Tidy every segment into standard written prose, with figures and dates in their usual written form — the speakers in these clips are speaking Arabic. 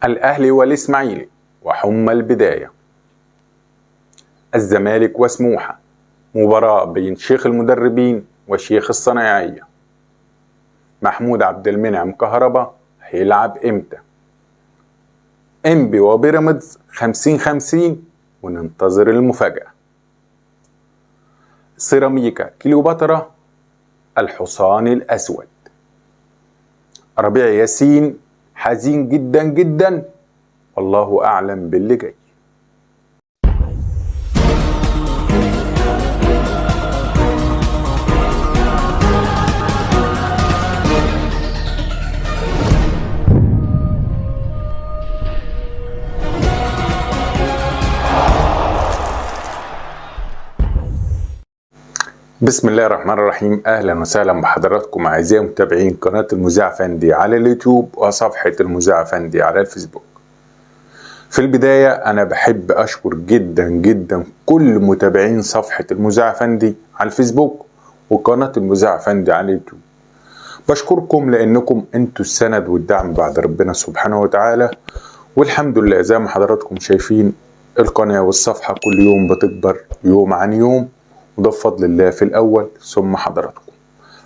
الأهلي والإسماعيلي وحمى البداية. الزمالك وسموحة، مباراة بين شيخ المدربين وشيخ الصنايعية. محمود عبد المنعم كهربا هيلعب امتى؟ انبي وبيراميدز 50-50 وننتظر المفاجأة. سيراميكا كليوباترا الحصان الأسود. ربيع ياسين حزين جدا جدا، والله أعلم باللي جاي. بسم الله الرحمن الرحيم. أهلا وسهلا بحضراتكم أعزائي متابعين قناة المذيع فندي على اليوتيوب وصفحة المذيع فندي على الفيسبوك. في البداية أنا بحب أشكر جدا جدا كل متابعين صفحة المذيع فندي على الفيسبوك وقناة المذيع فندي على اليوتيوب. بشكركم لأنكم أنتوا السند والدعم بعد ربنا سبحانه وتعالى، والحمد لله زي ما حضراتكم شايفين القناة والصفحة كل يوم بتكبر يوم عن يوم، وده بفضل الله في الأول ثم حضراتكم.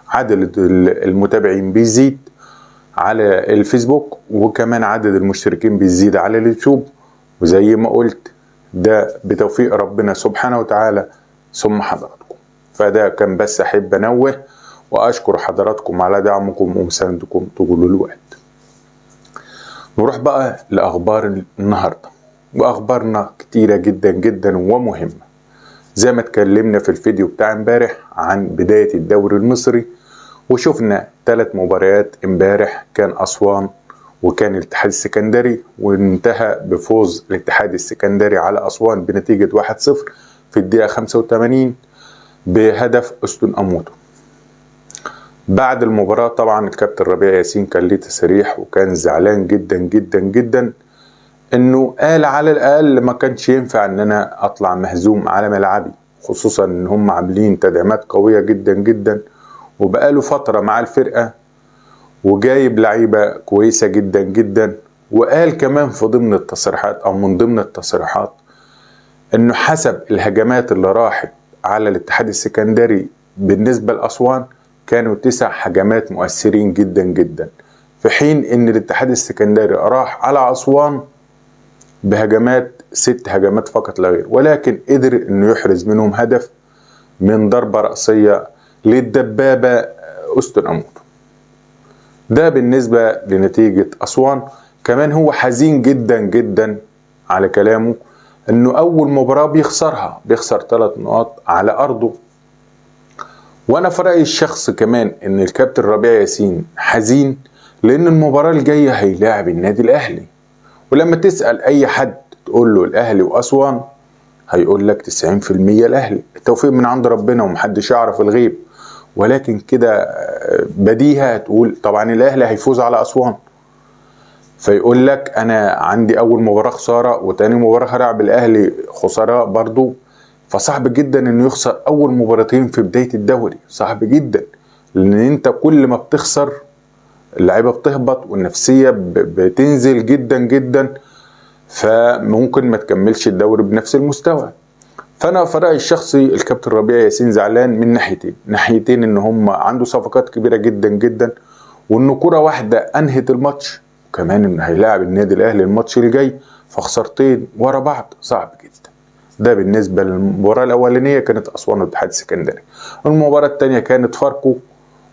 عدد المتابعين بيزيد على الفيسبوك، وكمان عدد المشتركين بيزيد على اليوتيوب، وزي ما قلت ده بتوفيق ربنا سبحانه وتعالى ثم حضراتكم. فده كان بس أحب أنوه وأشكر حضراتكم على دعمكم ومساندكم طول الوقت. نروح بقى لأخبار النهاردة، وأخبارنا كتيرة جدا جدا ومهمة. زي ما اتكلمنا في الفيديو بتاع امبارح عن بداية الدوري المصري، وشفنا 3 مباريات امبارح، كان أسوان وكان الاتحاد السكندري، وانتهى بفوز الاتحاد السكندري على أسوان بنتيجة 1-0 في الدقيقة 85 بهدف أستون أموتو. بعد المباراة طبعا الكابتن ربيع ياسين كان ليه تصريح وكان زعلان جدا جدا جدا، انه قال على الاقل ما كانش ينفع ان انا اطلع مهزوم على ملعبي، خصوصا ان هم عاملين تدعيمات قوية جدا جدا وبقاله فترة مع الفرقة وجايب لعيبة كويسة جدا جدا. وقال كمان في ضمن التصريحات او من ضمن التصريحات انه حسب الهجمات اللي راحت على الاتحاد السكندري بالنسبة لأسوان كانوا 9 هجمات مؤثرين جدا جدا، في حين ان الاتحاد السكندري راح على أسوان بهجمات 6 هجمات فقط لا غير، ولكن قدر انه يحرز منهم هدف من ضربة رأسية للدبابة أستون أموتو. ده بالنسبة لنتيجة أسوان. كمان هو حزين جدا جدا على كلامه انه اول مباراة بيخسر 3 نقاط على ارضه. وانا في رأيي الشخص كمان ان الكابتن ربيع ياسين حزين لان المباراة الجاية هيلاعب النادي الاهلي، ولما تسأل اي حد تقول له الاهلي واسوان هيقول لك 90% الاهلي. التوفيق من عند ربنا ومحدش يعرف الغيب، ولكن كده بديهة تقول طبعا الاهلي هيفوز على اسوان، فيقول لك انا عندي اول مباراة خسارة وتاني مباراة هلعب الاهلي خسارة برضو. فصعب جدا انه يخسر اول مباراتين في بداية الدوري، صعب جدا، لان انت كل ما بتخسر اللعيبة بتهبط والنفسية بتنزل جدا جدا، فممكن ما تكملش الدوري بنفس المستوى. فانا في رأيي الشخصي الكابتن ربيع ياسين زعلان من ناحيتين ان هم عنده صفقات كبيرة جدا جدا، وانه كرة واحدة انهت الماتش، وكمان انه هيلاعب النادي الاهلي الماتش اللي جاي، فخسارتين ورا بعض صعب جدا. ده بالنسبة للمباراة الاولانية كانت اسوان والاتحاد السكندري. المباراة الثانية كانت فاركو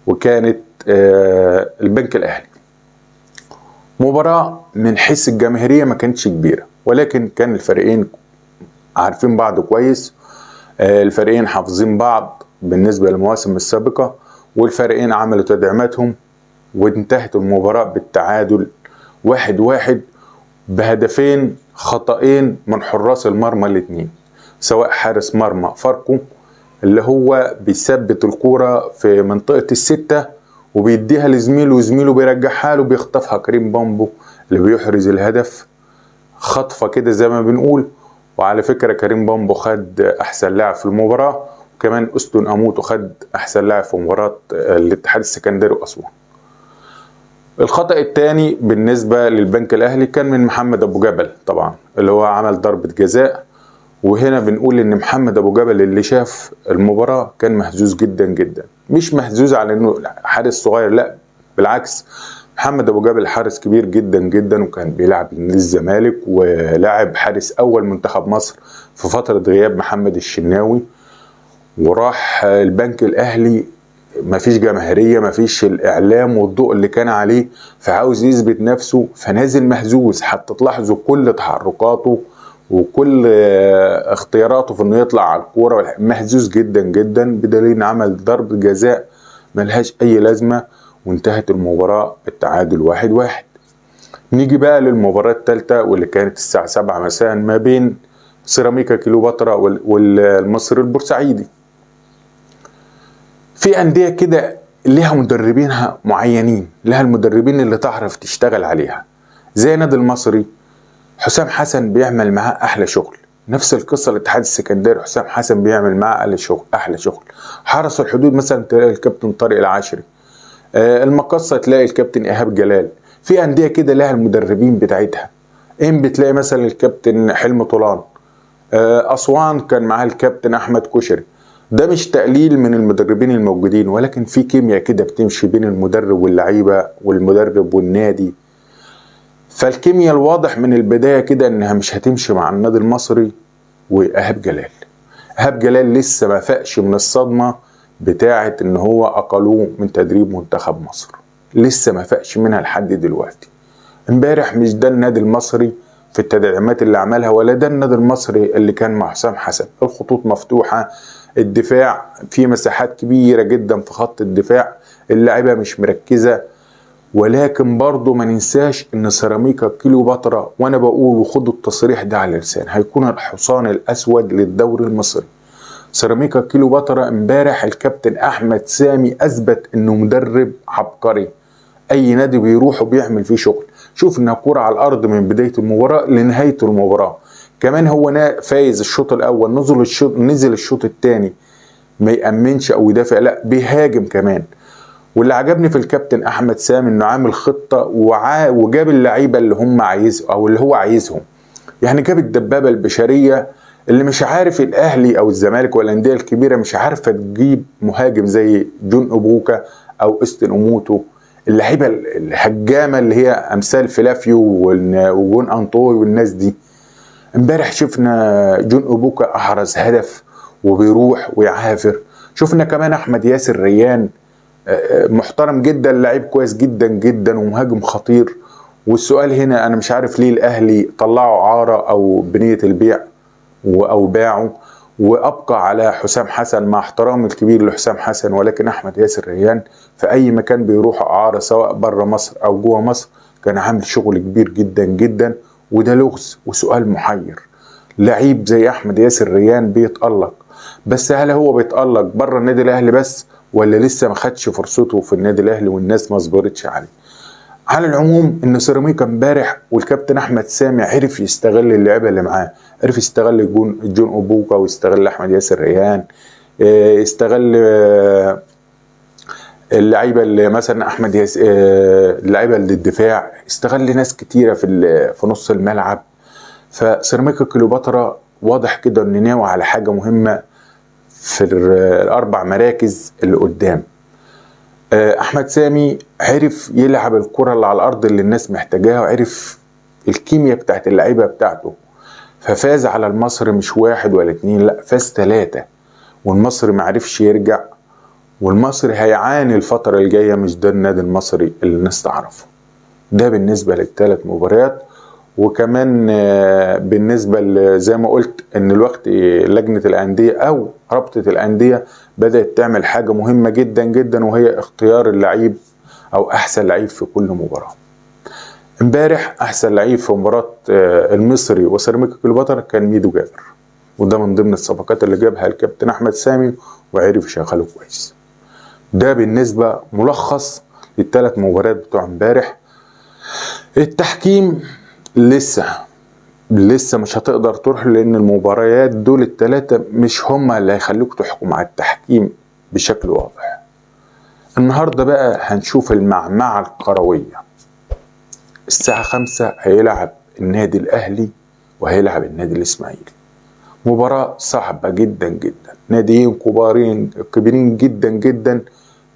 وكانت البنك الاهلي. مباراة من حيث الجماهيرية ما كانتش كبيرة، ولكن كان الفريقين عارفين بعض كويس، الفريقين حافظين بعض بالنسبة للمواسم السابقة، والفريقين عملوا تدعيماتهم، وانتهت المباراة بالتعادل 1-1 بهدفين خطأين من حراس المرمى الاثنين، سواء حارس مرمى فاركو اللي هو بيثبت الكرة في منطقة ال6 وبيديها لزميله وزميله بيرجعها له، بيخطفها كريم بامبو اللي بيحرز الهدف خطفة كده زي ما بنقول. وعلى فكرة كريم بامبو خد أحسن لاعب في المباراة، وكمان أستون أموتو خد أحسن لاعب في مباراة الاتحاد السكندري وأسوان. الخطأ الثاني بالنسبة للبنك الأهلي كان من محمد أبو جبل طبعا، اللي هو عمل ضربة جزاء. وهنا بنقول إن محمد أبو جبل اللي شاف المباراة كان مهزوز جدا جدا، مش مهزوز على إنه حارس صغير، لا بالعكس، محمد أبو جبل حارس كبير جدا جدا، وكان بيلعب نادي الزمالك ولاعب حارس أول منتخب مصر في فترة غياب محمد الشناوي. وراح البنك الأهلي، مفيش جماهيرية، مفيش الإعلام والضوء اللي كان عليه، فعاوز يثبت نفسه، فنازل مهزوز. حتى تلاحظوا كل تحركاته وكل اختياراته في انه يطلع على الكورة مهزوز جدا جدا، بدليل عمل ضربة جزاء ملهاش أي لازمة، وانتهت المباراة بالتعادل 1-1. نيجي بقى للمباراة الثالثة واللي كانت الساعة 7 مساء ما بين سيراميكا كليوباترا والمصري البورسعيدي. في أندية كده لها مدربينها معينين، لها المدربين اللي تعرف تشتغل عليها، زي نادي المصري حسام حسن بيعمل معاه أحلى شغل. نفس القصة الاتحاد السكندري، حسام حسن بيعمل معاه أحلى شغل. حرس الحدود مثلا تلاقي الكابتن طارق العاشري، المقصة تلاقي الكابتن إيهاب جلال. في أندية كده لها المدربين بتاعتها. بتلاقي مثلا الكابتن حلمي طولان، أسوان كان معاه الكابتن أحمد كشري. ده مش تقليل من المدربين الموجودين، ولكن في كيمياء كده بتمشي بين المدرب واللعيبة والمدرب والنادي. فالكيمياء الواضح من البداية كده انها مش هتمشي مع النادي المصري وإيهاب جلال. إيهاب جلال لسه ما فاقش من الصدمة بتاعة ان هو اقلوه من تدريب منتخب مصر، لسه ما فاقش منها لحد دلوقتي. امبارح مش ده النادي المصري في التدعيمات اللي عملها، ولا ده النادي المصري اللي كان مع حسام حسن. الخطوط مفتوحة، الدفاع في مساحات كبيرة جدا في خط الدفاع، اللاعيبة مش مركزة. ولكن برضو ما ننساش ان سيراميكا كليوباترا، وانا بقول وخدوا التصريح ده على لسان، هيكون الحصان الاسود للدوري المصري. سيراميكا كليوباترا امبارح الكابتن احمد سامي اثبت انه مدرب عبقري، اي نادي بيروح وبيعمل فيه شغل. شوفنا كرة على الارض من بداية المباراة لنهاية المباراة. كمان هو فايز الشوط الاول، نزل الشوط الثاني ما يأمنش او يدافع، لا بيهاجم كمان. واللي عجبني في الكابتن احمد سامي انه عامل خطة وجاب اللعيبة اللي هم عايزهم او اللي هو عايزهم. يعني جاب الدبابة البشرية اللي مش عارف الاهلي او الزمالك ولا الانديه الكبيرة مش عارفة تجيب مهاجم زي جون اوبوكا او استن اوموتو، اللعيبة الهجامة اللي هي امثال فلافيو وجون انطوي والناس دي. امبارح شفنا جون اوبوكا احرز هدف وبيروح ويعافر. شفنا كمان احمد ياسر ريان محترم جدا، لعيب كويس جدا جدا ومهاجم خطير. والسؤال هنا انا مش عارف ليه الاهلي طلعوا عارة او بنية البيع او باعوا وابقى على حسام حسن، مع احترامي الكبير لحسام حسن، ولكن احمد ياسر ريان في اي مكان بيروح اعاره سواء بره مصر او جوه مصر كان عامل شغل كبير جدا جدا. وده لغز وسؤال محير. لعيب زي احمد ياسر ريان بيتألق، بس هل هو بيتألق بره النادي الاهلي بس، ولا لسه ما خدش فرصته في النادي الاهلي والناس ما صبرتش عليه؟ على العموم ان سيراميكا امبارح والكابتن احمد سامي عرف يستغل اللعيبه اللي معاه، عرف يستغل جون اوبوكا ويستغل احمد ياسر ريان، يستغل اللعيبه اللي مثلا احمد ياسر، اللعيبه اللي الدفاع، استغل ناس كتيره في نص الملعب. فسيراميكا كليوباترا واضح كده ان ناوي على حاجه مهمه في الاربع مراكز اللي قدام. احمد سامي عرف يلعب الكرة اللي على الارض اللي الناس محتاجاها، وعرف الكيمياء بتاعت اللعيبة بتاعته، ففاز على المصري مش 1 ولا 2، لا فاز 3. والمصري معرفش يرجع، والمصري هيعاني الفترة الجاية. مش ده النادي المصري اللي الناس تعرفه. ده بالنسبة للثلاث مباريات. وكمان بالنسبة زي ما قلت ان الوقت لجنة الأندية او رابطة الأندية بدأت تعمل حاجة مهمة جدا جدا، وهي اختيار اللعيب او احسن لعيب في كل مباراة. امبارح احسن لعيب في مباراة المصري وسيراميكا كليوباترا كان ميدو جابر، وده من ضمن الصفقات اللي جابها الكابتن احمد سامي وعرف يشغله كويس. ده بالنسبة ملخص للثلاث مباريات بتوع امبارح. التحكيم لسه مش هتقدر تروح، لان المباريات دول الثلاثة مش هما اللي هيخلوك تحكم على التحكيم بشكل واضح. النهاردة بقى هنشوف المعمعة الكروية الساعة 5 هيلعب النادي الأهلي وهيلعب النادي الإسماعيلي. مباراة صعبة جدا جدا، ناديين كبيرين جدا جدا،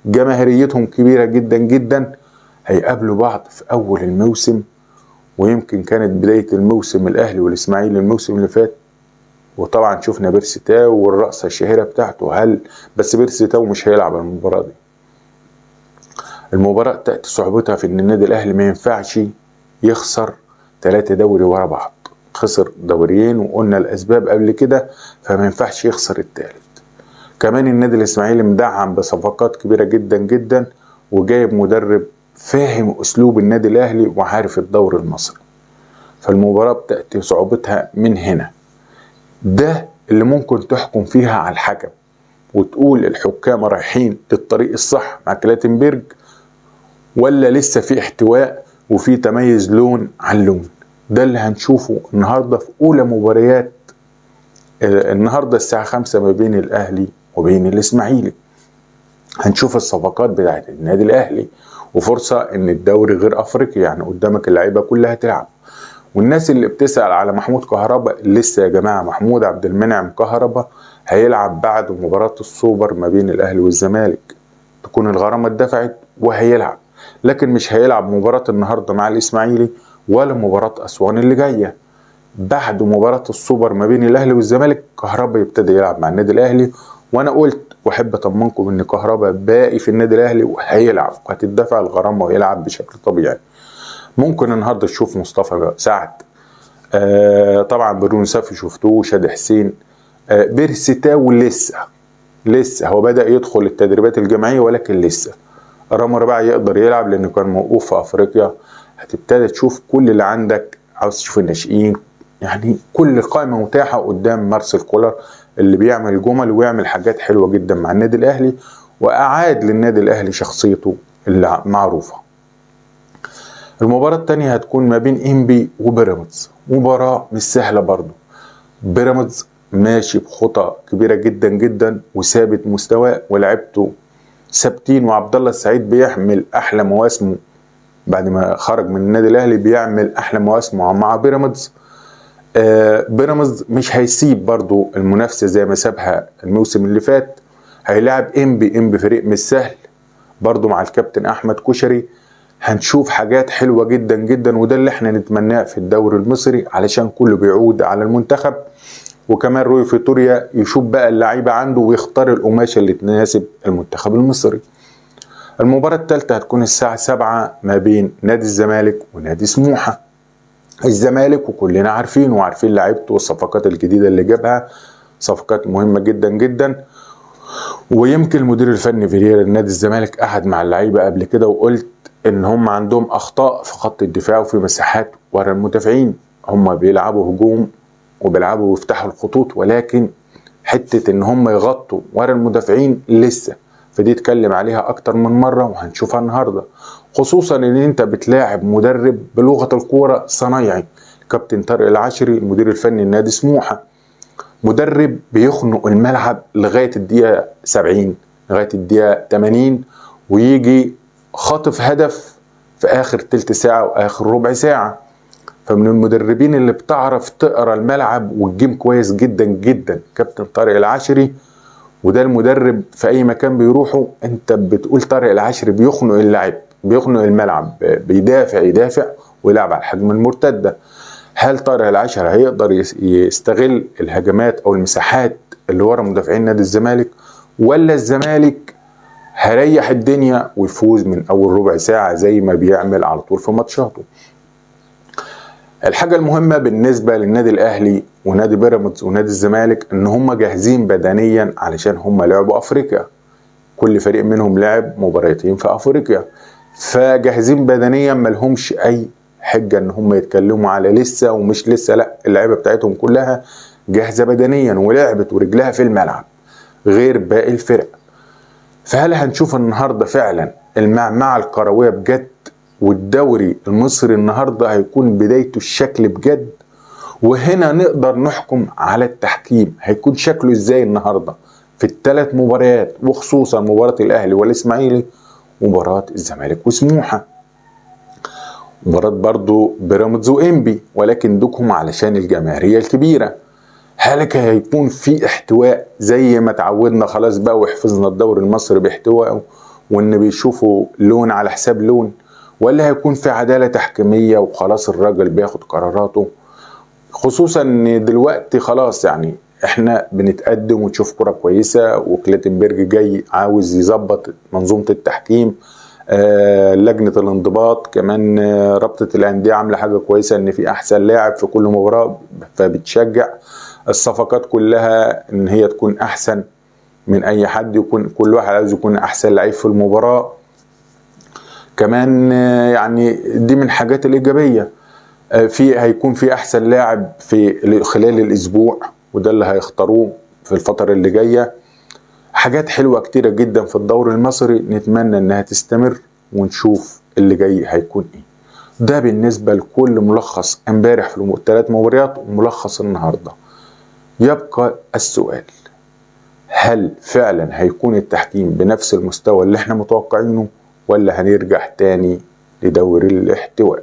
جماهيريتهم كبيرة جدا جدا، هيقابلوا بعض في أول الموسم. ويمكن كانت بداية الموسم الأهلي والإسماعيلي الموسم اللي فات، وطبعا شفنا بيرسي تاو والرقصة الشهيرة بتاعته. بس بيرسي تاو مش هيلعب المباراة دي. المباراة تأتي صعوبتها في إن النادي الأهلي ما ينفعش يخسر 3 دوري ورا بعض، خسر دوريين وقلنا الأسباب قبل كده، فما ينفعش يخسر الثالث. كمان النادي الإسماعيلي مدعم بصفقات كبيرة جدا جدا، وجايب مدرب فاهم أسلوب النادي الأهلي وعارف الدوري المصري. فالمباراة بتأتي صعوبتها من هنا. ده اللي ممكن تحكم فيها على الحكم وتقول الحكام رايحين للطريق الصح مع كلاتنبرج، ولا لسه في احتواء وفي تميز لون عن لون. ده اللي هنشوفه النهاردة في أولى مباريات النهاردة الساعة 5 ما بين الأهلي وبين الإسماعيلي. هنشوف الصفقات بتاعت النادي الأهلي، وفرصة إن الدوري غير أفريقي، يعني قدامك اللعيبة كلها تلعب. والناس اللي بتسأل على محمود كهربا، لسه يا جماعة محمود عبد المنعم كهربا هيلعب بعد مباراة السوبر ما بين الأهلي والزمالك، تكون الغرامة اتدفعت وهيلعب، لكن مش هيلعب مباراة النهاردة مع الإسماعيلي ولا مباراة أسوان اللي جاية. بعد مباراة السوبر ما بين الأهلي والزمالك كهربا يبتدي يلعب مع النادي الأهلي. وأنا قلت وأحب أطمنكم إن كهربا باقي في النادي الأهلي وهيلعب، وهتدفع الغرامة ويلعب بشكل طبيعي. ممكن النهارده تشوف مصطفى سعد، طبعا بدون سافي شفتوه، شادي حسين، بيرسي تاو لسه هو بدأ يدخل التدريبات الجماعية، ولكن لسه. رامي ربيعة يقدر يلعب لأنه كان موقوف في أفريقيا. هتبتدي تشوف كل اللي عندك، عاوز تشوف الناشئين، يعني كل قائمة متاحة قدام مارسيل كولر اللي بيعمل جمل ويعمل حاجات حلوة جدا مع النادي الأهلي، وأعاد للنادي الأهلي شخصيته اللي معروفة. المباراة التانية هتكون ما بين إنبي وبيراميدز، مباراة مش سهلة برضو. بيراميدز ماشي بخطى كبيرة جدا جدا وثابت مستواه ولعبته ثابتين، وعبد الله السعيد بيحمل أحلى مواسمه بعد ما خرج من النادي الأهلي، بيعمل أحلى مواسمه مع بيراميدز. بيراميدز مش هيسيب برضو المنافسة زي ما سابها الموسم اللي فات. هيلاعب إنبي فريق مش سهل برضو مع الكابتن أحمد كشري. هنشوف حاجات حلوة جدا جدا، وده اللي احنا نتمناه في الدوري المصري علشان كله بيعود على المنتخب. وكمان روي فيتوريا يشوف بقى اللعيبة عنده ويختار القماشة اللي تناسب المنتخب المصري. المباراة الثالثة هتكون الساعة 7 ما بين نادي الزمالك ونادي سموحة. الزمالك وكلنا عارفين لعيبته والصفقات الجديدة اللي جابها، صفقات مهمة جدا جدا. ويمكن المدير الفني فيريرا نادي الزمالك قعد مع اللعيبة قبل كده وقلت ان هم عندهم اخطاء في خط الدفاع وفي مساحات ورا المدافعين. هم بيلعبوا هجوم وبيلعبوا ويفتحوا الخطوط، ولكن حتة ان هم يغطوا ورا المدافعين لسه، فدي اتكلم عليها اكتر من مرة وهنشوفها النهاردة. خصوصا ان انت بتلاعب مدرب بلغة الكورة صنايعي، كابتن طارق العشري المدير الفني لنادي سموحة، مدرب بيخنق الملعب لغاية الدقيقة 70 لغاية الدقيقة 80، ويجي خاطف هدف في اخر تلت ساعة واخر ربع ساعة. فمن المدربين اللي بتعرف تقرا الملعب والجيم كويس جدا جدا كابتن طارق العشري. وده المدرب في اي مكان بيروحه انت بتقول طارق العشري بيخنق اللعب، بيخنق الملعب، يدافع ويلعب على الهجمة المرتدة. هل طارق العشري هيقدر يستغل الهجمات او المساحات اللي ورا مدافعين نادي الزمالك، ولا الزمالك هريح الدنيا ويفوز من اول ربع ساعة زي ما بيعمل على طول في ماتشاته؟ الحاجة المهمة بالنسبة للنادي الاهلي ونادي بيراميدز ونادي الزمالك ان هم جاهزين بدنيا علشان هم لعبوا افريقيا، كل فريق منهم لعب مباراتين في افريقيا، فجاهزين بدنيا، ملهمش اي حجة ان هم يتكلموا على لسه ومش لسه، لا اللعيبة بتاعتهم كلها جاهزة بدنيا ولعبت ورجلها في الملعب غير باقي الفرق. فهل هنشوف النهاردة فعلا المعمعة الكروية بجد، والدوري المصري النهاردة هيكون بدايته الشكل بجد؟ وهنا نقدر نحكم على التحكيم هيكون شكله ازاي النهاردة في الثلاث مباريات، وخصوصا مباراة الاهلي والاسماعيلي ومباراة الزمالك وسموحة. مباراة برضو بيراميدز وإنبي، ولكن دوكهم علشان الجماهيرية الكبيرة. هل هيكون في احتواء زي ما تعودنا خلاص بقى وحفظنا الدوري المصري باحتوائه، وان بيشوفوا لون على حساب لون، ولا هيكون في عدالة تحكيمية وخلاص الراجل بياخد قراراته؟ خصوصا ان دلوقتي خلاص يعني احنا بنتقدم وتشوف كرة كويسة، وكلاتنبرج جاي عاوز يظبط منظومة التحكيم. لجنة الانضباط كمان، رابطة الأندية عاملة حاجة كويسة ان في احسن لاعب في كل مباراة، فبتشجع الصفقات كلها ان هي تكون احسن من اي حد، يكون كل واحد عايز يكون احسن لعيب في المباراة. كمان يعني دي من الحاجات الايجابية. هيكون في احسن لاعب في خلال الاسبوع، وده اللي هيختاروه في الفترة اللي جاية. حاجات حلوة كتيرة جدا في الدوري المصري، نتمنى انها تستمر ونشوف اللي جاي هيكون ايه. ده بالنسبة لكل ملخص امبارح في الثلاث مباريات وملخص النهاردة. يبقى السؤال، هل فعلا هيكون التحكيم بنفس المستوى اللي احنا متوقعينه، ولا هنرجع تاني لدوري الاحتواء؟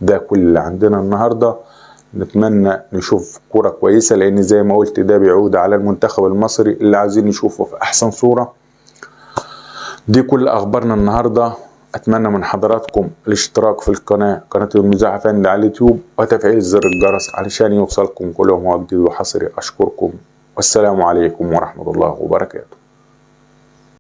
ده كل اللي عندنا النهاردة. نتمنى نشوف كرة كويسة، لان زي ما قلت ده بيعود على المنتخب المصري اللي عايزين نشوفه في احسن صورة. دي كل اخبارنا النهاردة. اتمنى من حضراتكم الاشتراك في قناة المذيع فندي على اليوتيوب، وتفعيل زر الجرس علشان يوصلكم كل ما هو جديد وحصري. اشكركم والسلام عليكم ورحمة الله وبركاته.